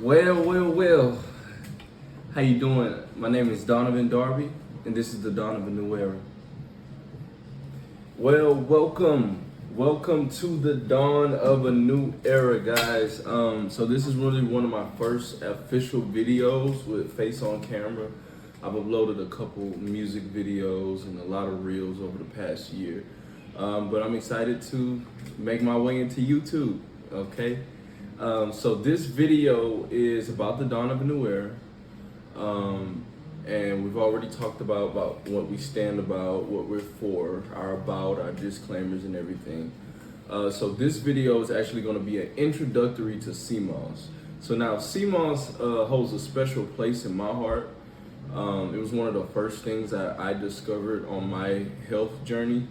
Well. How you doing? My name is Donovan Darby, and this is the DonovaNewEra. Well, welcome to the dawn of a new era, guys. So this is really one of my first official videos with face on camera. I've uploaded a couple music videos and a lot of reels over the past year, but I'm excited to make my way into YouTube. Okay. So this video is about the dawn of a new era. And we've already talked about what we stand about, what we're for, our disclaimers and everything. So this video is actually going to be an introductory to CMOS. So now CMOS holds a special place in my heart. It was one of the first things that I discovered on my health journey.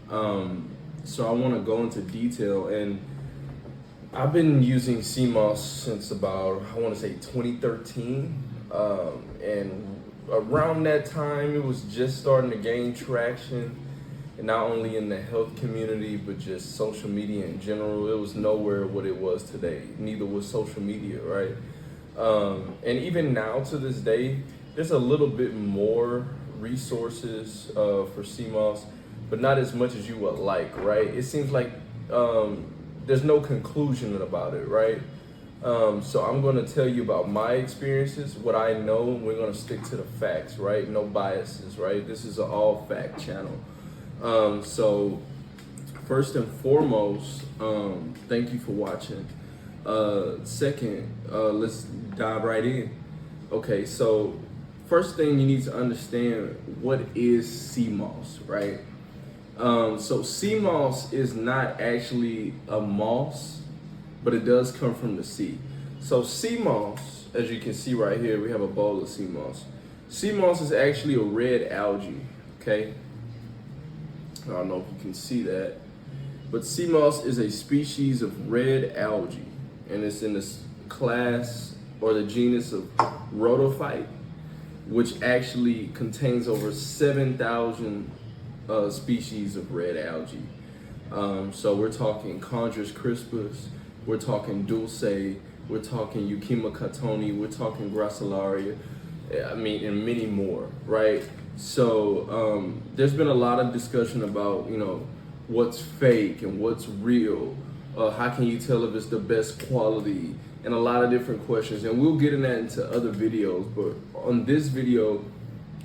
So I want to go into detail, and I've been using CMOS since about, I want to say 2013. And around that time, it was just starting to gain traction, and not only in the health community, but just social media in general. It was nowhere what it was today. Neither was social media, right? And even now to this day, there's a little bit more resources for CMOS, but not as much as you would like, right? It seems like there's no conclusion about it, right? So I'm going to tell you about my experiences, what I know. We're going to stick to the facts, right? No biases, right? This is an all fact channel. So first and foremost, thank you for watching. Second, let's dive right in. Okay, so first thing you need to understand, what is CMOS, right? So CMOS is not actually a moss, but it does come from the sea. So CMOS, as you can see right here, we have a bowl of CMOS. CMOS is actually a red algae, okay? I don't know if you can see that, but CMOS is a species of red algae, and it's in this class or the genus of rhodophyte, which actually contains over 7,000 species of red algae. So we're talking Chondrus crispus, we're talking dulce, we're talking Euchema catoni, we're talking gracilaria, and many more, right? So there's been a lot of discussion about, what's fake and what's real. How can you tell if it's the best quality, and a lot of different questions. And we'll get into other videos, but on this video,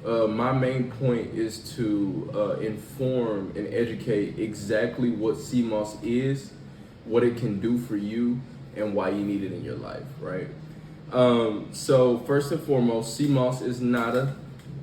my main point is to inform and educate exactly what CMOS is, what it can do for you, and why you need it in your life, right? So first and foremost, CMOS is not a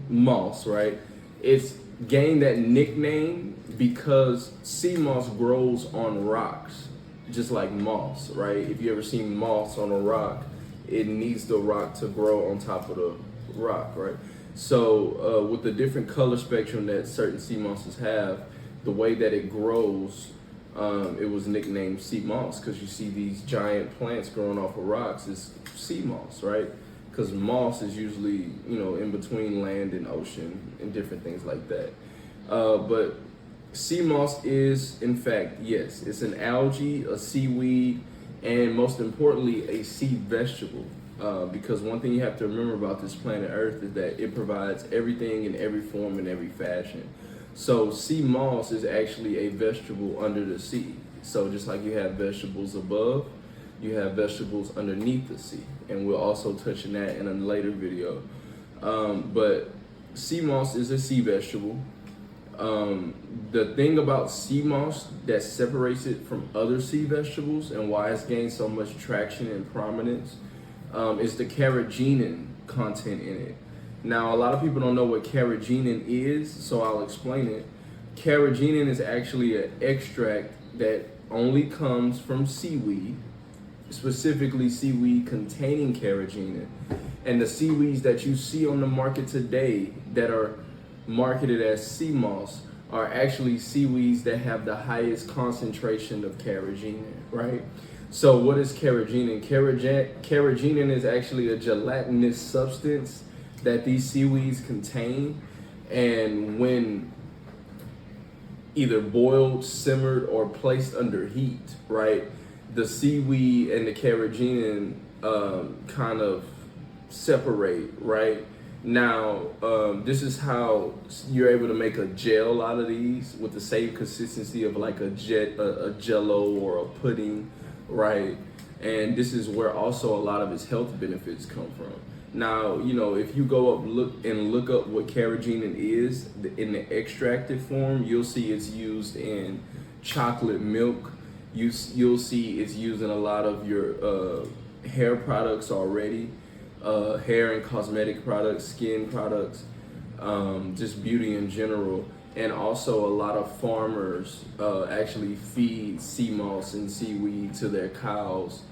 moss, right? It's gained that nickname because CMOS grows on rocks, just like moss, right? If you ever seen moss on a rock, it needs the rock to grow on top of the rock, right? So with the different color spectrum that certain CMOSs have, the way that it grows, it was nicknamed sea moss, because you see these giant plants growing off of rocks is sea moss, right? Because moss is usually, in between land and ocean and different things like that. But sea moss is, in fact, yes, it's an algae, a seaweed, and most importantly, a sea vegetable. Because one thing you have to remember about this planet Earth is that it provides everything in every form and every fashion. So sea moss is actually a vegetable under the sea. So just like you have vegetables above, you have vegetables underneath the sea. And we'll also touch on that in a later video. But sea moss is a sea vegetable. The thing about sea moss that separates it from other sea vegetables and why it's gained so much traction and prominence is the carrageenan content in it. Now, a lot of people don't know what carrageenan is, so I'll explain it. Carrageenan is actually an extract that only comes from seaweed, specifically seaweed containing carrageenan. And the seaweeds that you see on the market today that are marketed as sea moss are actually seaweeds that have the highest concentration of carrageenan, right? So what is carrageenan? Carrageenan is actually a gelatinous substance that these seaweeds contain, and when either boiled, simmered, or placed under heat, right, the seaweed and the carrageenan kind of separate, right? Now, this is how you're able to make a gel out of these with the same consistency of like a jello or a pudding, right? And this is where also a lot of its health benefits come from. Now, you know, if you go up look up what carrageenan is in the extracted form, you'll see it's used in chocolate milk. You'll see it's used in a lot of your hair products already, hair and cosmetic products, skin products, just beauty in general. And also a lot of farmers actually feed sea moss and seaweed to their cows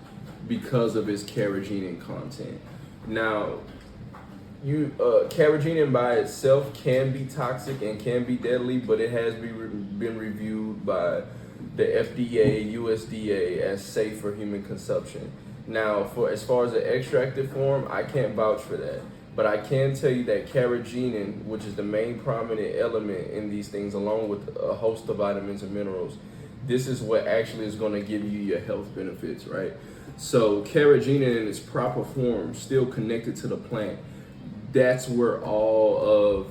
because of its carrageenan content. Now, carrageenan by itself can be toxic and can be deadly, but it has been reviewed by the FDA, USDA as safe for human consumption. Now, as far as the extracted form, I can't vouch for that. But I can tell you that carrageenan, which is the main prominent element in these things, along with a host of vitamins and minerals, this is what actually is going to give you your health benefits, right? So carrageenan in its proper form, still connected to the plant, that's where all of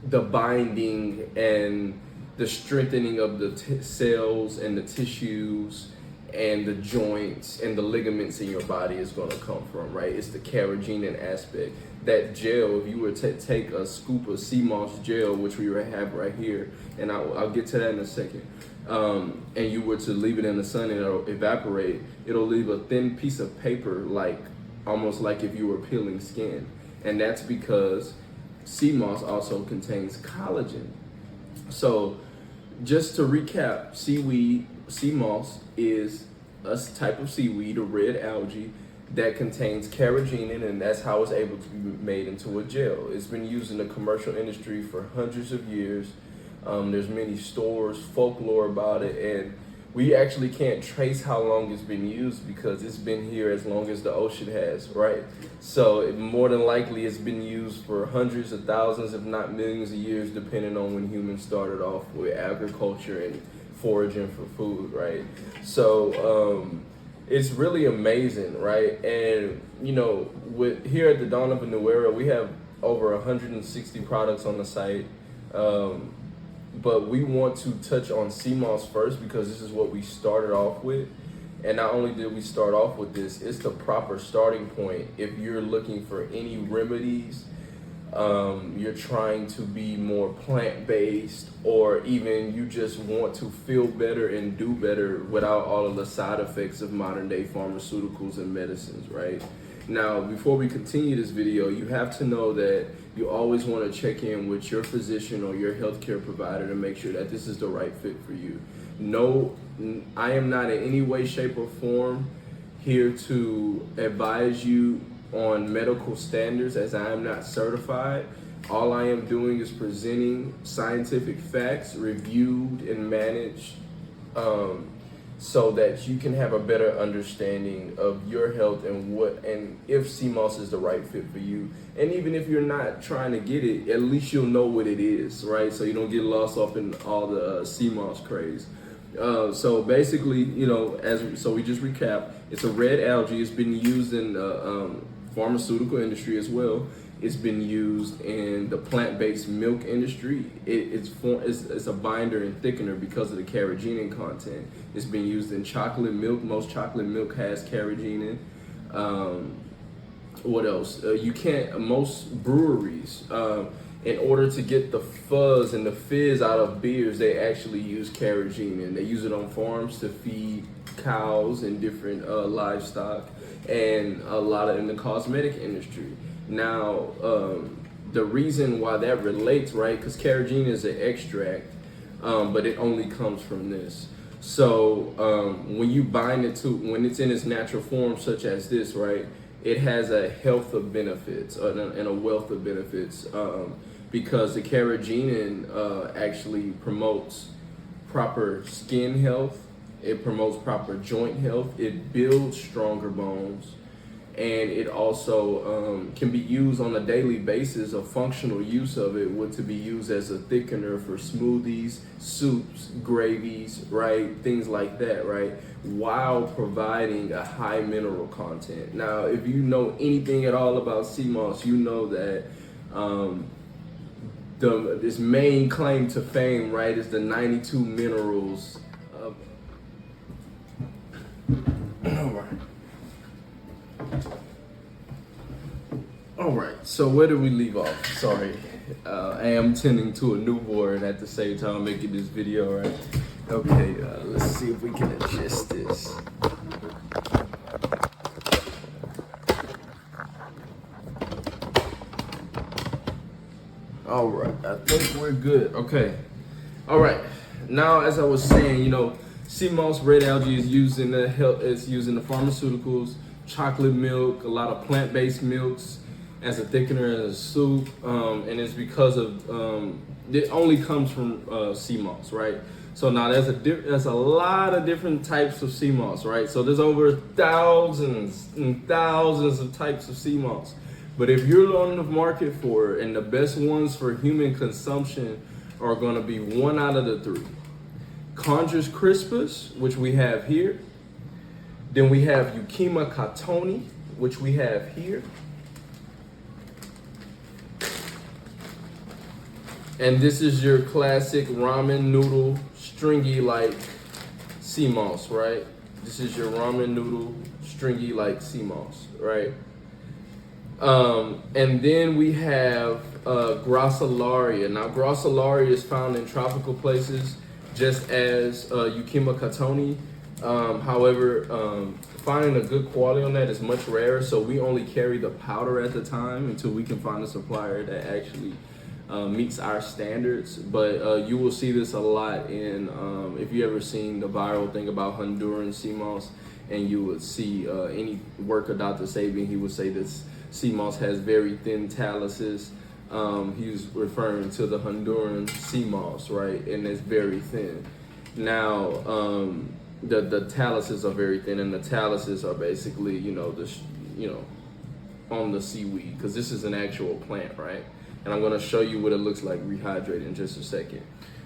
the binding and the strengthening of the cells and the tissues and the joints and the ligaments in your body is going to come from, right? It's the carrageenan aspect. That gel, if you were to take a scoop of sea moss gel, which we have right here, and I'll get to that in a second, and you were to leave it in the sun and it'll evaporate, it'll leave a thin piece of paper, like almost like if you were peeling skin. And that's because sea moss also contains collagen. So just to recap, sea moss is a type of seaweed, a red algae, that contains carrageenan, and that's how it's able to be made into a gel. It's been used in the commercial industry for hundreds of years. There's many stories, folklore about it, and we actually can't trace how long it's been used because it's been here as long as the ocean has, right? So more than likely it's been used for hundreds of thousands, if not millions of years, depending on when humans started off with agriculture and foraging for food, right? So it's really amazing, right? And you know, here at the DonovaNewEra, we have over 160 products on the site. But we want to touch on sea moss first because this is what we started off with. And not only did we start off with this, it's the proper starting point if you're looking for any remedies, you're trying to be more plant-based, or even you just want to feel better and do better without all of the side effects of modern-day pharmaceuticals and medicines, right? Now, before we continue this video, you have to know that you always want to check in with your physician or your healthcare provider to make sure that this is the right fit for you. No, I am not in any way, shape, or form here to advise you on medical standards, as I am not certified. All I am doing is presenting scientific facts, reviewed and managed, so that you can have a better understanding of your health and if sea moss is the right fit for you. And even if you're not trying to get it, at least you'll know what it is, right? So you don't get lost off in all the sea moss craze. So basically, you know, so we just recap, it's a red algae. It's been used in the pharmaceutical industry as well. It's been used in the plant-based milk industry. It's a binder and thickener because of the carrageenan content. It's been used in chocolate milk. Most chocolate milk has carrageenan. What else? Most breweries, in order to get the fuzz and the fizz out of beers, they actually use carrageenan. They use it on farms to feed cows and different livestock, and a lot in the cosmetic industry. Now, the reason why that relates, right, because carrageenan is an extract, but it only comes from this. So when you bind it to, when it's in its natural form, such as this, right, it has a health of benefits and a wealth of benefits, because the carrageenan actually promotes proper skin health, it promotes proper joint health, it builds stronger bones, and it also can be used on a daily basis. A functional use of it would to be used as a thickener for smoothies, soups, gravies, right? Things like that, right? While providing a high mineral content. Now, if you know anything at all about sea moss, you know that this main claim to fame, right, is the 92 minerals of All right, so where did we leave off? Sorry, I am tending to a newborn at the same time making this video, right? Okay, let's see if we can adjust this. All right, I think we're good. Okay, all right. Now, as I was saying, you know, sea moss red algae is used in the pharmaceuticals, chocolate milk, a lot of plant-based milks as a thickener in a soup, and it's because of it only comes from sea moss, right? So now there's a lot of different types of sea moss, right? So there's over thousands and thousands of types of sea moss. But if you're on the market for it, and the best ones for human consumption are going to be one out of the three. Chondrus crispus, which we have here. Then we have Euchema cottoni, which we have here. And this is your classic ramen noodle, stringy like sea moss, right? This is your ramen noodle, stringy like sea moss, right? And then we have Gracilaria. Now, Gracilaria is found in tropical places, just as Euchema cottoni. However, finding a good quality on that is much rarer, so we only carry the powder at the time until we can find a supplier that actually meets our standards. But you will see this a lot in, if you ever seen the viral thing about Honduran sea moss, and you would see any work of Dr. Sabian, he would say this sea moss has very thin taluses. He was referring to the Honduran sea moss, right? And it's very thin. Now, the taluses are very thin, and the taluses are basically, on the seaweed, because this is an actual plant, right? And I'm going to show you what it looks like rehydrated in just a second.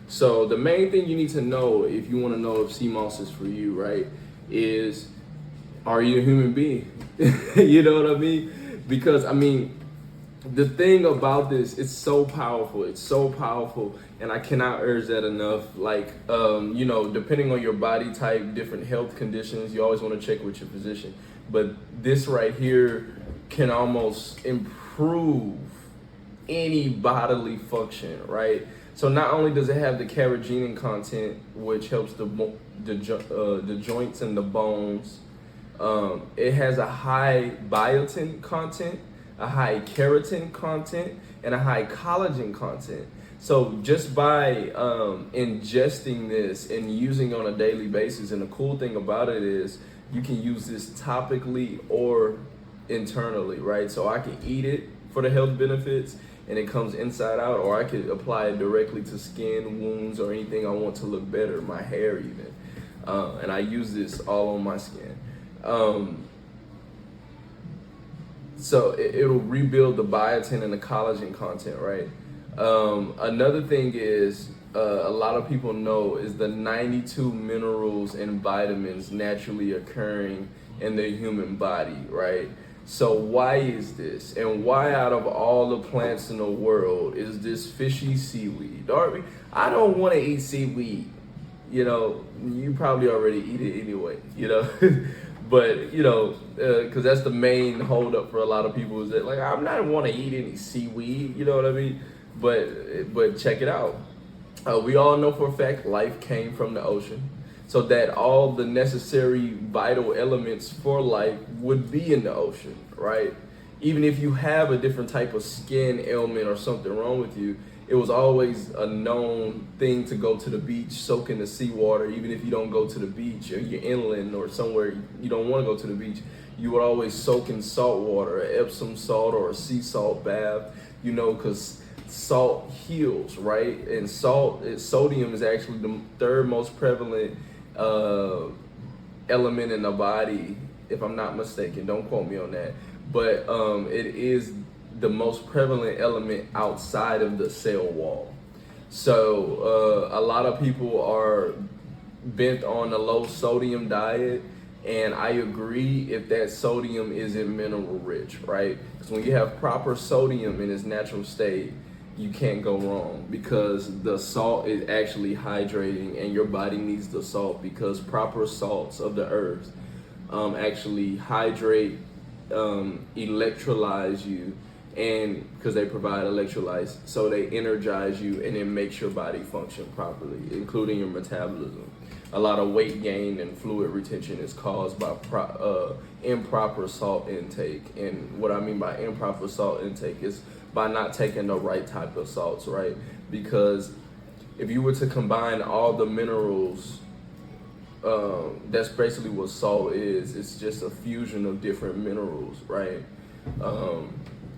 So the main thing you need to know if you want to know if sea moss is for you, right, is, are you a human being? You know what I mean? Because, I mean, the thing about this, it's so powerful. It's so powerful, and I cannot urge that enough. Like, depending on your body type, different health conditions, you always want to check with your physician. But this right here can almost improve any bodily function, right? So not only does it have the carrageenan content, which helps the joints and the bones, it has a high biotin content, a high keratin content, and a high collagen content. So just by ingesting this and using on a daily basis, and the cool thing about it is you can use this topically or internally, right? So I can eat it for the health benefits, and it comes inside out, or I could apply it directly to skin, wounds, or anything I want to look better, my hair even. And I use this all on my skin. So it'll rebuild the biotin and the collagen content, right? Another thing is, a lot of people know, is the 92 minerals and vitamins naturally occurring in the human body, right? So why is this? And why out of all the plants in the world is this fishy seaweed? I don't want to eat seaweed. You probably already eat it anyway, But, because that's the main holdup for a lot of people, is that, like, I'm not want to eat any seaweed, you know what I mean? But check it out. We all know for a fact life came from the ocean, so that all the necessary vital elements for life would be in the ocean, right? Even if you have a different type of skin ailment or something wrong with you, it was always a known thing to go to the beach, soak in the seawater. Even if you don't go to the beach, or you're inland or somewhere you don't want to go to the beach, you would always soak in salt water, Epsom salt or a sea salt bath, because salt heals, right? And sodium is actually the third most prevalent element in the body, if I'm not mistaken. Don't quote me on that. But it is the most prevalent element outside of the cell wall. So a lot of people are bent on a low sodium diet, and I agree if that sodium isn't mineral rich, right? Because when you have proper sodium in its natural state, you can't go wrong, because the salt is actually hydrating, and your body needs the salt because proper salts of the earth actually hydrate, electrolyze you, and because they provide electrolytes, so they energize you and it makes your body function properly, including your metabolism. A lot of weight gain and fluid retention is caused by improper salt intake. And what I mean by improper salt intake is by not taking the right type of salts, right? Because if you were to combine all the minerals, that's basically what salt is. It's just a fusion of different minerals, right?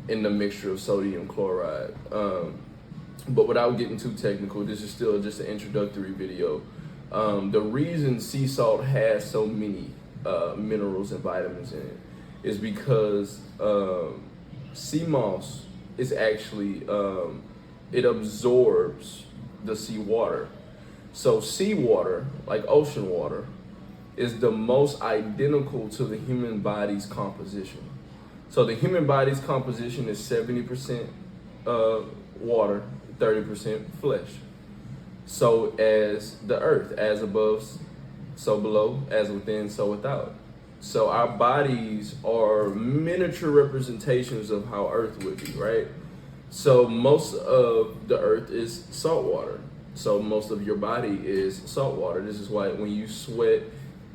In the mixture of sodium chloride. But without getting too technical, this is still just an introductory video. The reason sea salt has so many minerals and vitamins in it is because sea moss is actually, it absorbs the seawater. So seawater, like ocean water, is the most identical to the human body's composition. So the human body's composition is 70% water, 30% flesh. So as the earth, as above, so below, as within, so without. So our bodies are miniature representations of how earth would be, right? So most of the earth is salt water. So most of your body is salt water. This is why when you sweat,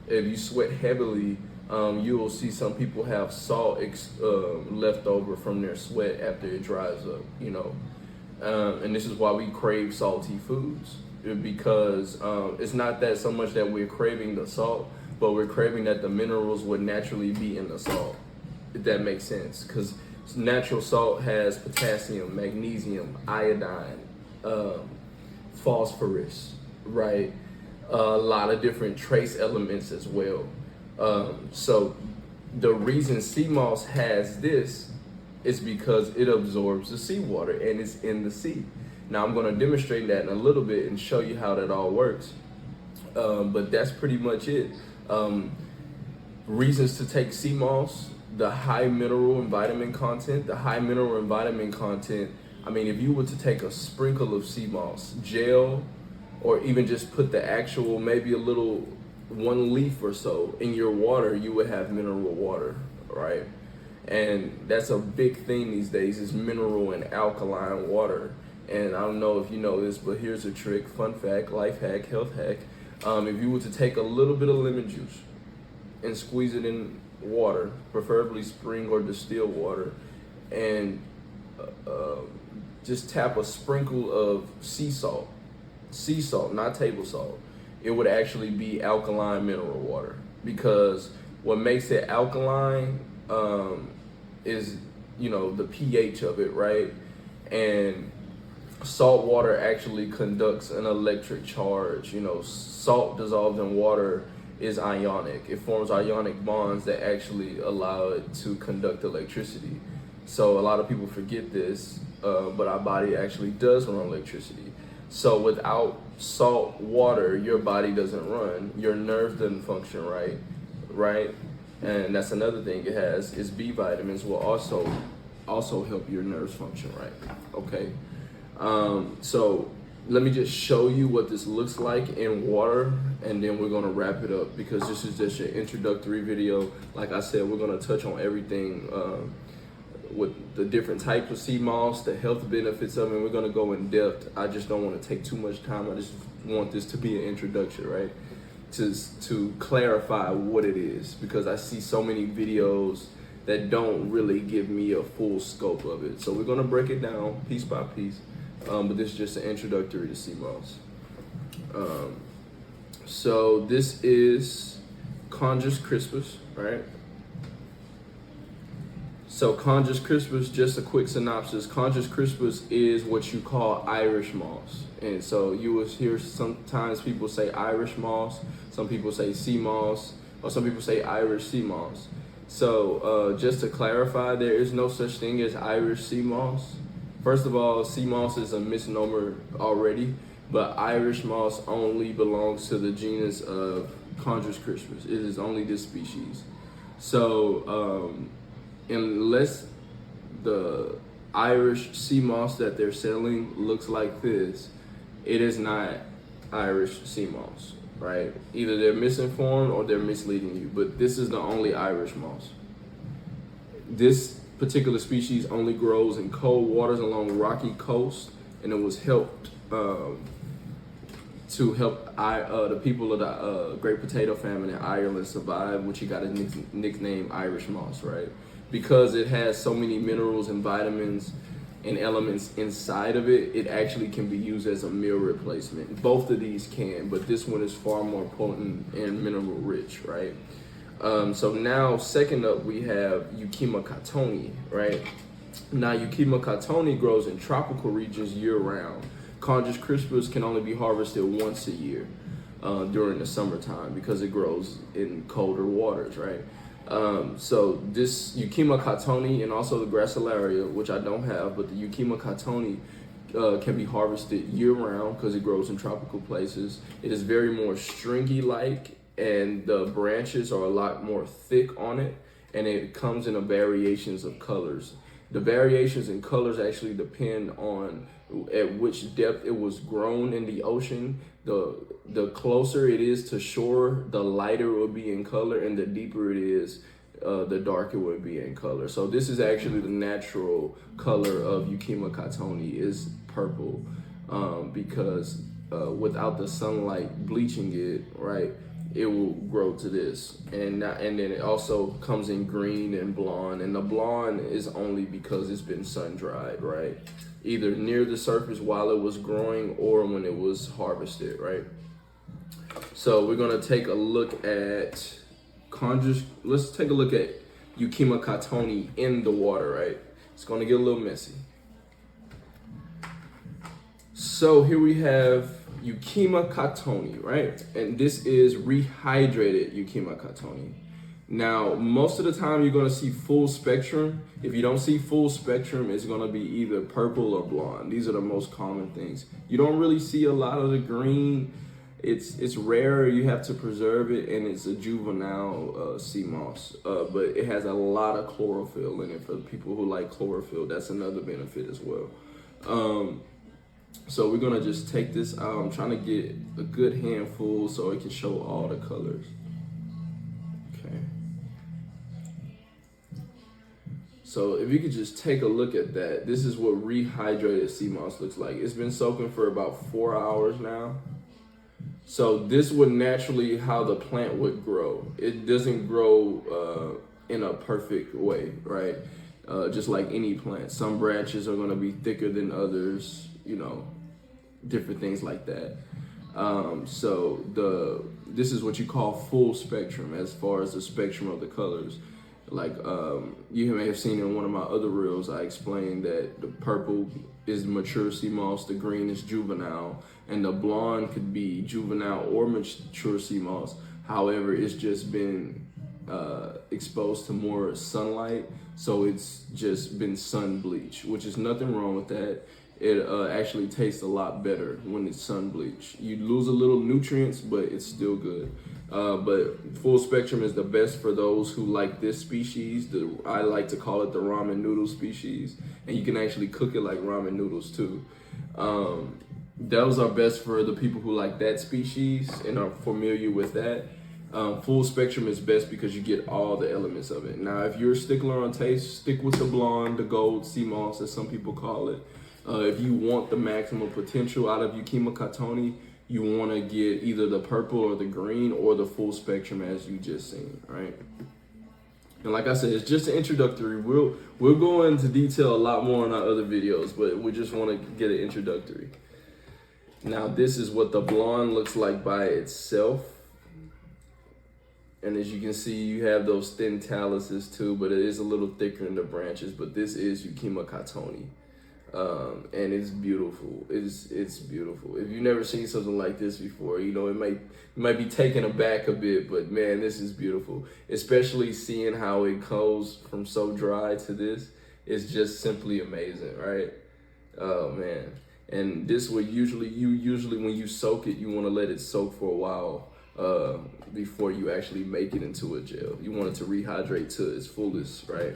if you sweat heavily, you will see some people have salt left over from their sweat after it dries up, you know. And this is why we crave salty foods, because it's not that so much that we're craving the salt, but we're craving that the minerals would naturally be in the salt, if that makes sense. Because natural salt has potassium, magnesium, iodine, phosphorus, right? A lot of different trace elements as well. So the reason sea moss has this is because it absorbs the seawater and it's in the sea. Now I'm going to demonstrate that in a little bit and show you how that all works. But that's pretty much it. Reasons to take sea moss: the high mineral and vitamin content. The high mineral and vitamin content, I mean, if you were to take a sprinkle of sea moss gel, or even just put the actual, maybe a little 1 leaf or so in your water, you would have mineral water, right? And that's a big thing these days, is mineral and alkaline water. And I don't know if you know this, but here's a trick, fun fact, life hack, health hack. If you were to take a little bit of lemon juice and squeeze it in water, preferably spring or distilled water, and just tap a sprinkle of sea salt, not table salt, it would actually be alkaline mineral water. Because what makes it alkaline is, you know, the pH of it, right? And salt water actually conducts an electric charge. You know, salt dissolved in water is ionic. It forms ionic bonds that actually allow it to conduct electricity. So a lot of people forget this, but our body actually does run electricity. So without salt water, your body doesn't run, your nerves doesn't function right? And that's another thing it has, is B vitamins will also help your nerves function right, okay? So let me just show you what this looks like in water, and then we're gonna wrap it up, because this is just an introductory video. Like I said, we're gonna touch on everything, with the different types of sea moss, the health benefits of it. We're gonna go in depth. I just don't want to take too much time. I just want this to be an introduction, right? To clarify what it is, because I see so many videos that don't really give me a full scope of it. So we're gonna break it down piece by piece. But this is just an introductory to sea moss. So this is Conjus crispus, right? So Conjus crispus, just a quick synopsis. Conjus crispus is what you call Irish moss. And so you will hear sometimes people say Irish moss, some people say sea moss, or some people say Irish sea moss. So just to clarify, there is no such thing as Irish sea moss. First of all, sea moss is a misnomer already, but Irish moss only belongs to the genus of Chondrus crispus. It is only this species. So unless the Irish sea moss that they're selling looks like this, it is not Irish sea moss, right? Either they're misinformed or they're misleading you, but this is the only Irish moss. This particular species only grows in cold waters along rocky coast, and it was helped to help the people of the Great Potato Famine in Ireland survive, which he got a nickname Irish moss, right? Because it has so many minerals and vitamins and elements inside of it, it actually can be used as a meal replacement. Both of these can, but this one is far more potent and mineral rich, right? So now, second up, we have Euchema cottoni, right? Now, Euchema cottoni grows in tropical regions year-round. Chondrus crispus can only be harvested once a year during the summertime because it grows in colder waters, right? So this Euchema cottoni and also the Gracilaria, which I don't have, but the Euchema cottoni can be harvested year-round because it grows in tropical places. It is very more stringy-like, and the branches are a lot more thick on it, and it comes in a variations of colors. The variations in colors actually depend on at which depth it was grown in the ocean. The closer it is to shore, the lighter it will be in color, and the deeper it is, the darker it will be in color. So this is actually the natural color of Euchema cottoni is purple, because without the sunlight bleaching it, right, it will grow to this. And then it also comes in green and blonde, and the blonde is only because it's been sun dried, right? Either near the surface while it was growing or when it was harvested, right? So we're gonna take a look at let's take a look at Euchema cottoni in the water, right? It's gonna get a little messy. So here we have Euchema cottoni, right? And this is rehydrated Euchema cottoni. Now, most of the time you're gonna see full spectrum. If you don't see full spectrum, it's gonna be either purple or blonde. These are the most common things. You don't really see a lot of the green. It's rare, you have to preserve it, and it's a juvenile sea moss. But it has a lot of chlorophyll in it for people who like chlorophyll. That's another benefit as well. So we're gonna just take this out. I'm trying to get a good handful so it can show all the colors. Okay. So if you could just take a look at that, this is what rehydrated sea moss looks like. It's been soaking for about 4 hours now. So this would naturally how the plant would grow. It doesn't grow in a perfect way, right? Just like any plant. Some branches are gonna be thicker than others, you know, different things like that. So this is what you call full spectrum as far as the spectrum of the colors. Like you may have seen in one of my other reels, I explained that the purple is mature sea moss, the green is juvenile, and the blonde could be juvenile or mature sea moss. However, it's just been exposed to more sunlight, so it's just been sun bleached, which is nothing wrong with that. It actually tastes a lot better when it's sun bleached. You lose a little nutrients, but it's still good. But full spectrum is the best for those who like this species. I like to call it the ramen noodle species, and you can actually cook it like ramen noodles too. Those are best for the people who like that species and are familiar with that. Full spectrum is best because you get all the elements of it. Now, if you're a stickler on taste, stick with the blonde, the gold sea moss, as some people call it. If you want the maximum potential out of Euchema cottoni, you want to get either the purple or the green or the full spectrum as you just seen, right? And like I said, it's just an introductory. We'll go into detail a lot more in our other videos, but we just want to get an introductory. Now, this is what the blonde looks like by itself. And as you can see, you have those thin taluses too, but it is a little thicker in the branches. But this is Euchema cottoni. And it's beautiful. It's beautiful. If you've never seen something like this before, you know, you might be taken aback a bit, but man, this is beautiful. Especially seeing how it goes from so dry to this. It's just simply amazing, right? Oh man. And this would usually when you soak it, you want to let it soak for a while before you actually make it into a gel. You want it to rehydrate to its fullest, right?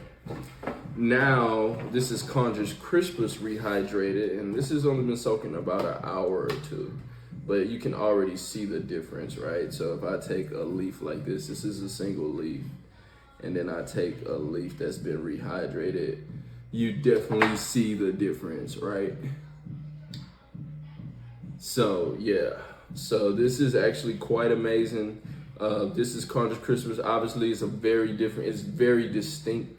Now, this is Conjures Crispus rehydrated, and this has only been soaking about an hour or two, but you can already see the difference, right? So if I take a leaf like this is a single leaf, and then I take a leaf that's been rehydrated, you definitely see the difference, right? So yeah, so this is actually quite amazing. This is Conjures Crispus. Obviously, it's very distinct.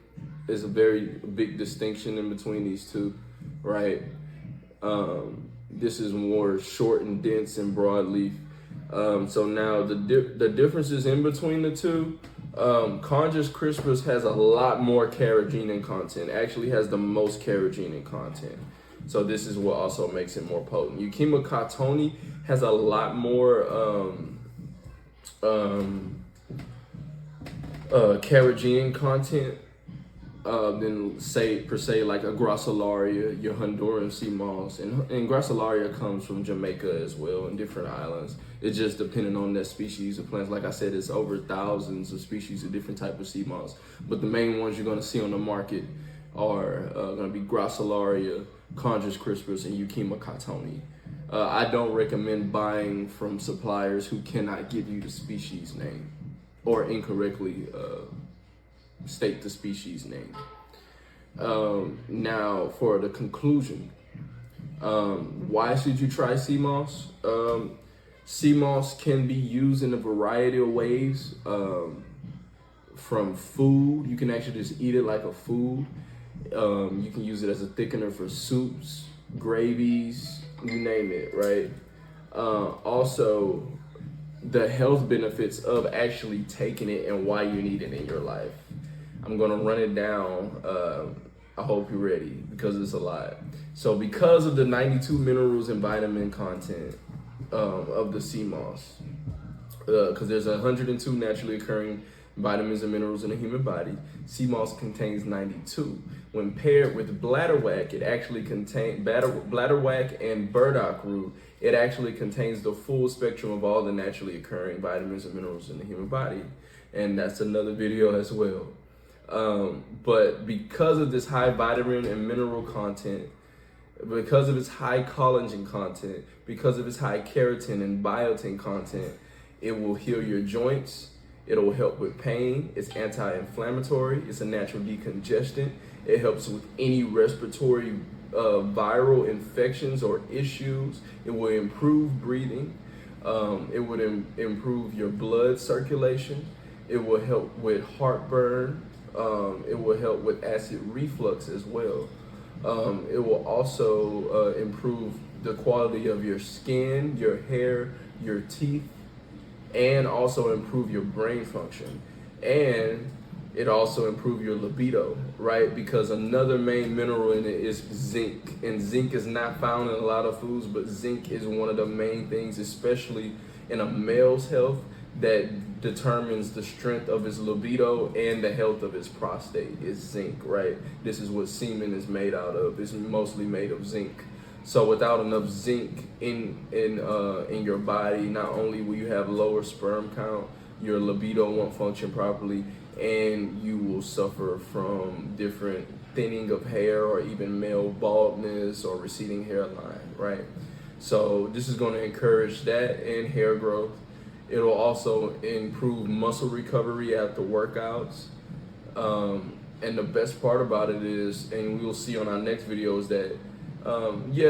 There's a very big distinction in between these two, right? This is more short and dense and broadleaf. So now the differences in between the two, Conjures Crispus has a lot more carrageenan content, actually has the most carrageenan content. So this is what also makes it more potent. Yukima Katoni has a lot more carrageenan content than per se like a Gracilaria, your Honduran sea moss, and Gracilaria comes from Jamaica as well and different islands. It's just depending on that species of plants. Like I said, it's over thousands of species of different type of sea moss, but the main ones you're going to see on the market are going to be Gracilaria, Conjures Crispus, and Yukima Katoni. I don't recommend buying from suppliers who cannot give you the species name or incorrectly state the species name. Now for the conclusion, why should you try sea moss? Sea moss can be used in a variety of ways. From food, you can actually just eat it like a food. You can use it as a thickener for soups, gravies, you name it, right? Also, the health benefits of actually taking it and why you need it in your life. I'm gonna run it down. I hope you're ready because it's a lot. So because of the 92 minerals and vitamin content of the sea moss, because there's 102 naturally occurring vitamins and minerals in the human body, sea moss contains 92. When paired with bladderwrack, it actually contains bladderwrack and burdock root. It actually contains the full spectrum of all the naturally occurring vitamins and minerals in the human body, and that's another video as well. But because of this high vitamin and mineral content, because of its high collagen content, because of its high keratin and biotin content, it will heal your joints. It'll help with pain. It's anti-inflammatory. It's a natural decongestant. It helps with any respiratory viral infections or issues. It will improve breathing. It would improve your blood circulation. It will help with heartburn. It will help with acid reflux as well. It will also improve the quality of your skin, your hair, your teeth, and also improve your brain function. And it also improve your libido, right? Because another main mineral in it is zinc, and zinc is not found in a lot of foods, but zinc is one of the main things, especially in a male's health, that determines the strength of his libido and the health of his prostate is zinc, right? This is what semen is made out of. It's mostly made of zinc. So without enough zinc in your body, not only will you have lower sperm count, your libido won't function properly, and you will suffer from different thinning of hair or even male baldness or receding hairline, right? So this is going to encourage that and hair growth. It'll also improve muscle recovery after workouts. And the best part about it is, and we'll see on our next video, is that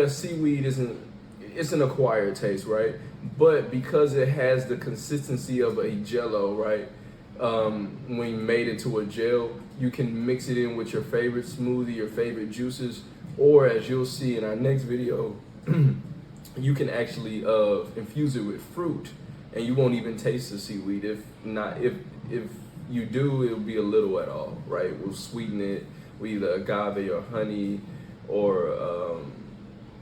seaweed it's an acquired taste, right? But because it has the consistency of a jello, right? When you made it to a gel, you can mix it in with your favorite smoothie, your favorite juices, or as you'll see in our next video, you can actually infuse it with fruit, and you won't even taste the seaweed. If you do, it'll be a little at all, right? We'll sweeten it with either agave or honey or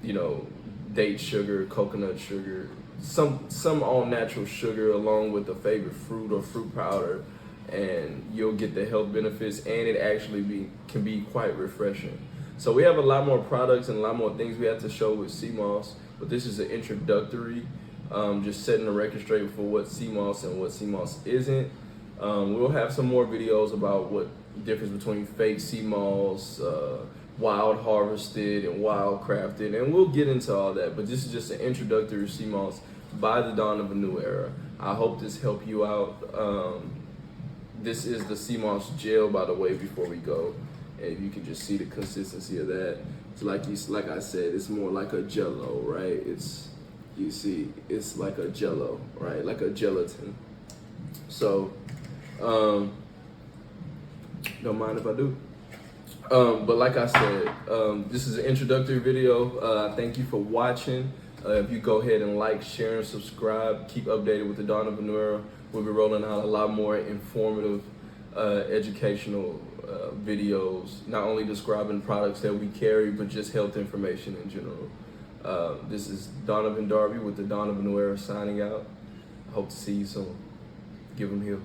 you know, date sugar, coconut sugar, some all natural sugar along with a favorite fruit or fruit powder, and you'll get the health benefits, and it actually can be quite refreshing. So we have a lot more products and a lot more things we have to show with sea moss, but this is an introductory, just setting the record straight for what sea moss and what sea moss isn't. We'll have some more videos about what difference between fake sea moss, wild harvested and wild crafted, and we'll get into all that, but this is just an introductory sea moss by the DonovaNewEra. I hope this helped you out. This is the sea moss gel, by the way, before we go, and you can just see the consistency of that. It's like I said, it's more like a jello, right? You see, it's like a jello, right? Like a gelatin. So, don't mind if I do. But like I said, this is an introductory video. Thank you for watching. If you go ahead and like, share, and subscribe, keep updated with the DonovaNewEra. We'll be rolling out a lot more informative, educational videos, not only describing products that we carry, but just health information in general. This is Donovan Darby with the DonovaNewEra signing out. I hope to see you soon. Give them heal.